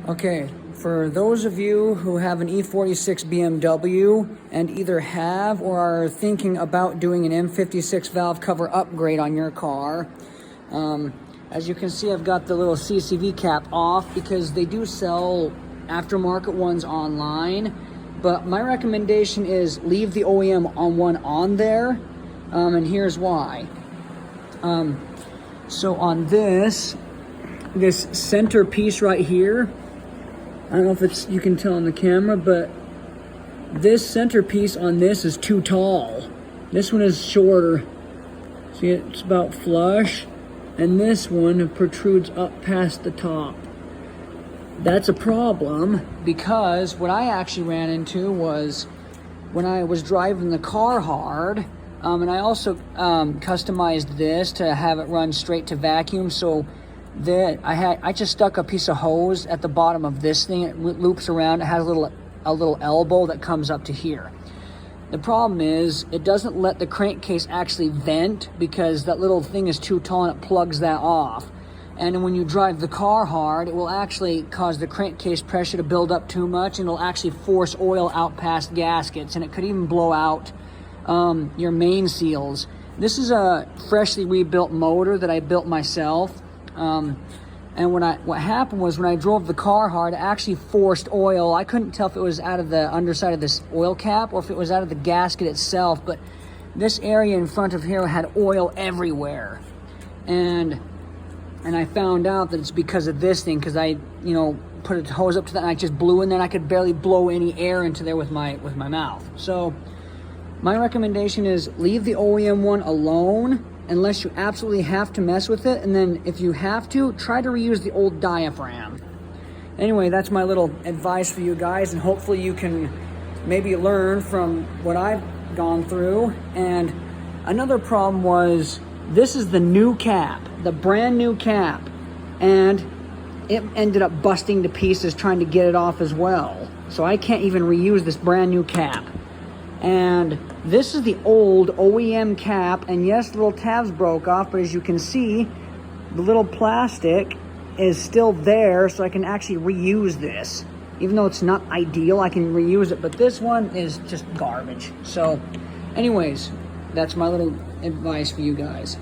Okay, for those of you who have an E46 BMW and either have or are thinking about doing an M56 valve cover upgrade on your car, as you can see, I've got the little CCV cap off because they do sell aftermarket ones online, but my recommendation is leave the OEM on there, and here's why. So on this center piece right here, I don't know if you can tell on the camera, but this centerpiece on this is too tall. This one is shorter. See, it's about flush, and this one protrudes up past the top. That's a problem because what I actually ran into was when I was driving the car hard, and I also customized this to have it run straight to vacuum, so that I just stuck a piece of hose at the bottom of this thing. It loops around. It has a little elbow that comes up to here. The problem is it doesn't let the crankcase actually vent because that little thing is too tall and it plugs that off. And when you drive the car hard, it will actually cause the crankcase pressure to build up too much, and it'll actually force oil out past gaskets, and it could even blow out your main seals. This is a freshly rebuilt motor that I built myself. And what happened was when I drove the car hard, it actually forced oil. I couldn't tell if it was out of the underside of this oil cap or if it was out of the gasket itself, but this area in front of here had oil everywhere. And I found out that it's because of this thing, because I, put a hose up to that and I just blew in there, and I could barely blow any air into there with my mouth. So my recommendation is leave the OEM one alone unless you absolutely have to mess with it, and then if you have to, try to reuse the old diaphragm. Anyway, that's my little advice for you guys, and hopefully you can maybe learn from what I've gone through. And another problem was, this is the new cap, the brand new cap, and it ended up busting to pieces trying to get it off as well. So I can't even reuse this brand new cap. And this is the old OEM cap, and yes, the little tabs broke off, but as you can see, the little plastic is still there, so I can actually reuse this. Even though it's not ideal, I can reuse it, but this one is just garbage. So anyways, that's my little advice for you guys.